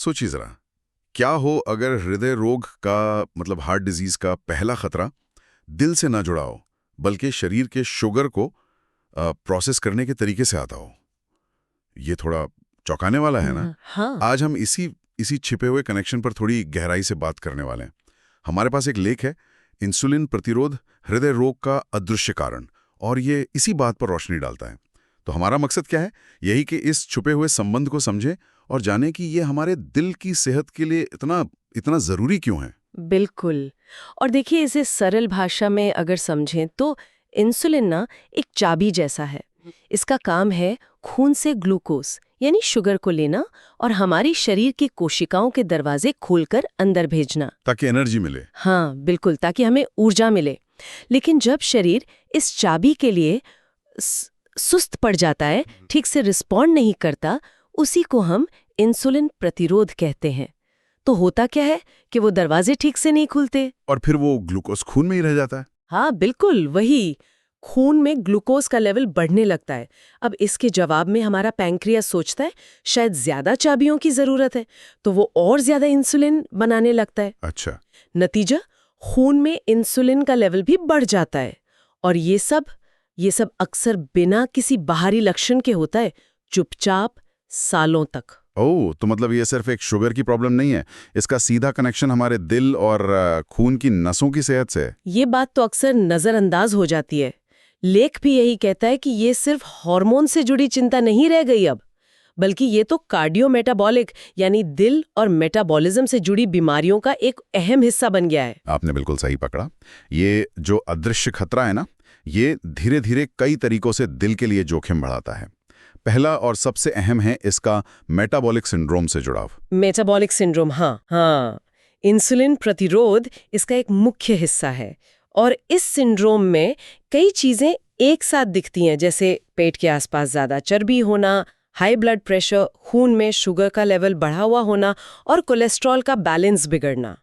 सोचिए जरा, क्या हो अगर हृदय रोग का मतलब हार्ट डिजीज का पहला खतरा दिल से ना जुड़ा हो, बल्कि शरीर के शुगर को प्रोसेस करने के तरीके से आता हो। ये थोड़ा चौंकाने वाला है ना। हाँ। आज हम इसी इसी छिपे हुए कनेक्शन पर थोड़ी गहराई से बात करने वाले हैं। हमारे पास एक लेख है, इंसुलिन प्रतिरोध हृदय रोग का अदृश्य कारण, और ये इसी बात पर रोशनी डालता है। तो हमारा मकसद क्या है? यही कि इस छुपे हुए संबंध को समझें और जानें कि ये हमारे दिल की सेहत के लिए इतना इतना जरूरी क्यों है। बिल्कुल। और देखिए, इसे सरल भाषा में अगर समझें तो इंसुलिन ना एक चाबी जैसा है। इसका काम है खून से ग्लूकोज यानी शुगर को लेना और हमारी शरीर की कोशिकाओं के दरवाजे खोलकर अंदर भेजना। ताकि एनर्जी मिले। हाँ बिल्कुल, ताकि हमें ऊर्जा मिले। लेकिन जब शरीर इस चाबी के लिए सुस्त पड़ जाता है, ठीक से रिस्पॉन्ड नहीं करता, उसी को हम इंसुलिन प्रतिरोध कहते हैं। तो होता क्या है कि वो दरवाजे ठीक से नहीं खुलते। और फिर वो ग्लूकोज खून में ही रह जाता है। हाँ बिल्कुल वही, खून में ग्लूकोज का लेवल बढ़ने लगता है। अब इसके जवाब में हमारा पैंक्रियास सोचता है शायद ज्यादा चाबियों की जरूरत है, तो वो और ज्यादा इंसुलिन बनाने लगता है। अच्छा। नतीजा, खून में इंसुलिन का लेवल भी बढ़ जाता है। और ये सब अक्सर बिना किसी बाहरी लक्षण के होता है, चुपचाप सालों तक। ओह, तो मतलब ये सिर्फ एक शुगर की प्रॉब्लम नहीं है, इसका सीधा कनेक्शन हमारे दिल और खून की नसों की सेहत से है। ये बात तो अक्सर नजरअंदाज हो जाती है। लेख भी यही कहता है कि ये सिर्फ हार्मोन से जुड़ी चिंता नहीं रह गई अब, बल्कि ये तो कार्डियोमेटाबॉलिक यानी दिल और मेटाबॉलिज्म से जुड़ी बीमारियों का एक अहम हिस्सा बन गया है। आपने बिल्कुल सही पकड़ा। ये जो अदृश्य खतरा है ना, ये धीरे धीरे कई तरीकों से दिल के लिए जोखिम बढ़ाता है। पहला और सबसे अहम है इसका मेटाबॉलिक सिंड्रोम से जुड़ाव। मेटाबॉलिक सिंड्रोम, हाँ, इंसुलिन प्रतिरोध इसका एक मुख्य हिस्सा है। और इस सिंड्रोम में कई चीजें एक साथ दिखती हैं, जैसे पेट के आसपास ज्यादा चर्बी होना, हाई ब्लड प्रेशर, खून में शुगर का लेवल बढ़ा हुआ होना और कोलेस्ट्रॉल का बैलेंस बिगड़ना।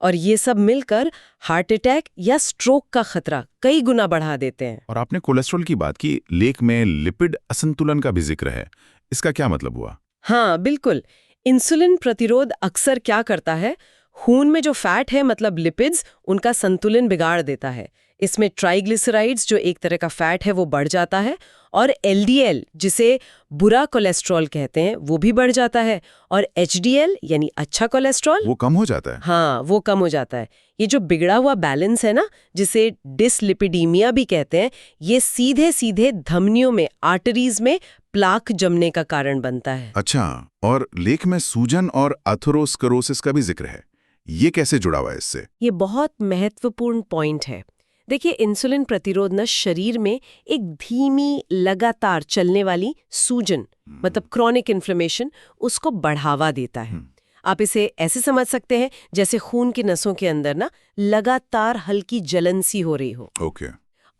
और ये सब मिलकर हार्ट अटैक या स्ट्रोक का खतरा कई गुना बढ़ा देते हैं। और आपने कोलेस्ट्रॉल की बात की, लेख में लिपिड असंतुलन का भी जिक्र है। इसका क्या मतलब हुआ? हाँ बिल्कुल, इंसुलिन प्रतिरोध अक्सर क्या करता है, खून में जो फैट है मतलब लिपिड्स, उनका संतुलन बिगाड़ देता है। इसमें ट्राइग्लिसराइड्स जो एक तरह का फैट है वो बढ़ जाता है, और एलडीएल जिसे बुरा कोलेस्ट्रॉल कहते हैं वो भी बढ़ जाता है, और एचडीएल यानी अच्छा कोलेस्ट्रॉल वो कम हो जाता है। हाँ वो कम हो जाता है। ये जो बिगड़ा हुआ बैलेंस है ना, जिसे डिसलिपिडीमिया भी कहते हैं, ये सीधे सीधे धमनियों में, आर्टरीज में प्लाक जमने का कारण बनता है। अच्छा, और लेख में सूजन और अथेरोस्क्लेरोसिस का भी जिक्र है। ये कैसे जुड़ा हुआ है इससे? ये बहुत महत्वपूर्ण पॉइंट है। देखिए, इंसुलिन प्रतिरोध न शरीर में एक धीमी लगातार चलने वाली सूजन मतलब क्रॉनिक इन्फ्लेमेशन, उसको बढ़ावा देता है। आप इसे ऐसे समझ सकते हैं जैसे खून की नसों के अंदर ना लगातार हल्की जलन सी हो रही हो। ओके।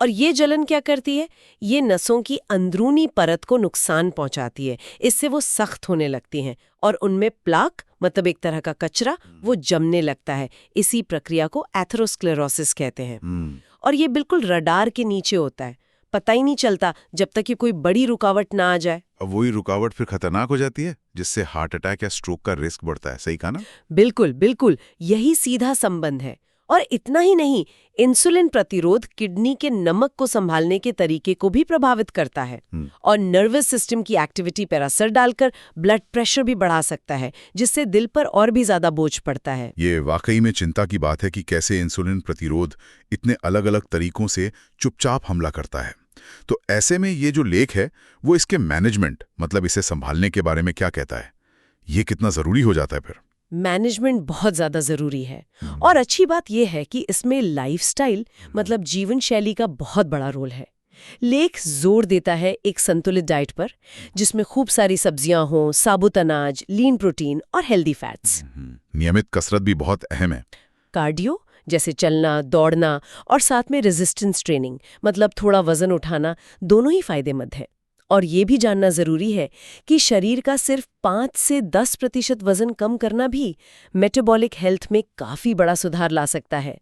और ये जलन क्या करती है, ये नसों की अंदरूनी परत को नुकसान पहुंचाती है। इससे वो सख्त होने लगती हैं और उनमें प्लाक मतलब एक तरह का कचरा वो जमने लगता है। इसी प्रक्रिया को एथेरोस्क्लेरोसिस कहते हैं। और ये बिल्कुल रडार के नीचे होता है, पता ही नहीं चलता जब तक कि कोई बड़ी रुकावट ना आ जाए। अब वही रुकावट फिर खतरनाक हो जाती है, जिससे हार्ट अटैक या स्ट्रोक का रिस्क बढ़ता है। सही कहा ना? बिल्कुल बिल्कुल, यही सीधा संबंध है। और इतना ही नहीं, इंसुलिन प्रतिरोध किडनी के नमक को संभालने के तरीके को भी प्रभावित करता है और नर्वस सिस्टम की एक्टिविटी पर असर डालकर ब्लड प्रेशर भी बढ़ा सकता है, जिससे दिल पर और भी ज्यादा बोझ पड़ता है। ये वाकई में चिंता की बात है कि कैसे इंसुलिन प्रतिरोध इतने अलग अलग तरीकों से चुपचाप हमला करता है। तो ऐसे में ये जो लेख है वो इसके मैनेजमेंट मतलब इसे संभालने के बारे में क्या कहता है? ये कितना जरूरी हो जाता है फिर? मैनेजमेंट बहुत ज़्यादा ज़रूरी है। और अच्छी बात यह है कि इसमें लाइफस्टाइल मतलब जीवन शैली का बहुत बड़ा रोल है। लेख जोर देता है एक संतुलित डाइट पर, जिसमें खूब सारी सब्जियां हों, साबुत अनाज, लीन प्रोटीन और हेल्दी फैट्स। नियमित कसरत भी बहुत अहम है। कार्डियो जैसे चलना, दौड़ना और साथ में रेजिस्टेंस ट्रेनिंग मतलब थोड़ा वजन उठाना, दोनों ही फायदेमंद है। और ये भी जानना जरूरी है कि शरीर का सिर्फ 5 से 10% वजन कम करना भी मेटाबॉलिक हेल्थ में काफी बड़ा सुधार ला सकता है,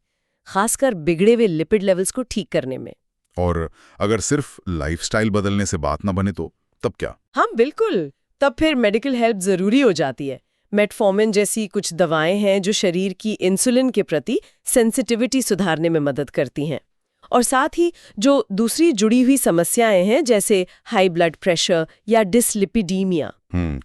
खासकर बिगड़े हुए लिपिड लेवल्स को ठीक करने में। और अगर सिर्फ लाइफस्टाइल बदलने से बात ना बने तो तब क्या? हाँ बिल्कुल, तब फिर मेडिकल हेल्प जरूरी हो जाती है। मेटफॉर्मिन जैसी कुछ दवाएं हैं जो शरीर की इंसुलिन के प्रति सेंसिटिविटी सुधारने में मदद करती हैं। और साथ ही जो दूसरी जुड़ी हुई समस्याएं हैं जैसे हाई ब्लड प्रेशर या डिसलिपिडीमिया,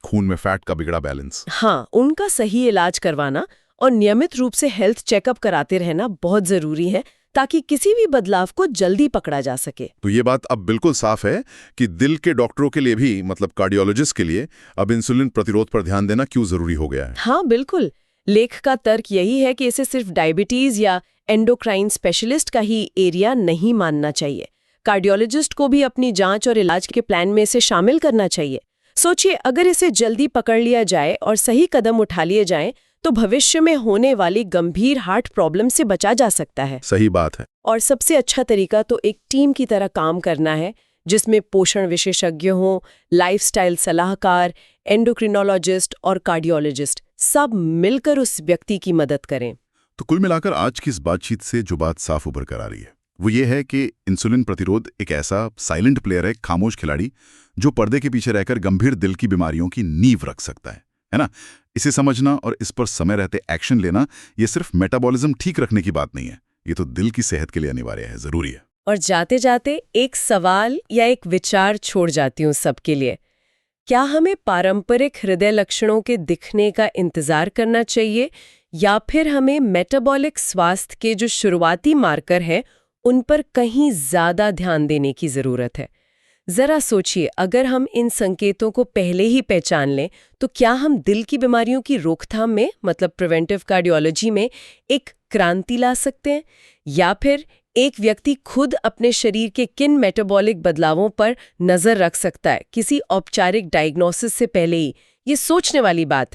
खून में फैट का बिगड़ा बैलेंस, हाँ, उनका सही इलाज करवाना और नियमित रूप से हेल्थ चेकअप कराते रहना बहुत जरूरी है ताकि किसी भी बदलाव को जल्दी पकड़ा जा सके। तो ये बात अब बिल्कुल साफ है कि दिल के डॉक्टरों के लिए भी, मतलब कार्डियोलॉजिस्ट के लिए, अब इंसुलिन प्रतिरोध पर ध्यान देना क्यों जरूरी हो गया है। हाँ बिल्कुल, लेख का तर्क यही है कि इसे सिर्फ डायबिटीज या एंडोक्राइन स्पेशलिस्ट का ही एरिया नहीं मानना चाहिए। कार्डियोलॉजिस्ट को भी अपनी जांच और इलाज के प्लान में इसे शामिल करना चाहिए। सोचिए, अगर इसे जल्दी पकड़ लिया जाए और सही कदम उठा लिए जाएं, तो भविष्य में होने वाली गंभीर हार्ट प्रॉब्लम से बचा जा सकता है। सही बात है। और सबसे अच्छा तरीका तो एक टीम की तरह काम करना है, जिसमें पोषण विशेषज्ञ हों, लाइफस्टाइल सलाहकार, एंडोक्रिनोलॉजिस्ट और कार्डियोलॉजिस्ट सब मिलकर उस व्यक्ति की मदद करें। तो कुल मिलाकर आज की इस बातचीत से जो बात साफ उभर कर आ रही है वो ये है कि इंसुलिन प्रतिरोध एक ऐसा साइलेंट प्लेयर है, खामोश खिलाड़ी, जो पर्दे के पीछे रहकर गंभीर दिल की बीमारियों की नींव रख सकता है ना। इसे समझना और इस पर समय रहते एक्शन लेना, ये सिर्फ मेटाबॉलिज्म ठीक रखने की बात नहीं है, ये तो दिल की सेहत के लिए अनिवार्य है, जरूरी है। और जाते जाते एक सवाल या एक विचार छोड़ जाती हूँ सबके लिए। क्या हमें पारंपरिक हृदय लक्षणों के दिखने का इंतजार करना चाहिए या फिर हमें मेटाबॉलिक स्वास्थ्य के जो शुरुआती मार्कर हैं उन पर कहीं ज्यादा ध्यान देने की जरूरत है? जरा सोचिए, अगर हम इन संकेतों को पहले ही पहचान लें तो क्या हम दिल की बीमारियों की रोकथाम में, मतलब प्रिवेंटिव कार्डियोलॉजी में, एक क्रांति ला सकते हैं? या फिर एक व्यक्ति खुद अपने शरीर के किन मेटाबॉलिक बदलावों पर नजर रख सकता है किसी औपचारिक डायग्नोसिस से पहले ही? ये सोचने वाली बात है।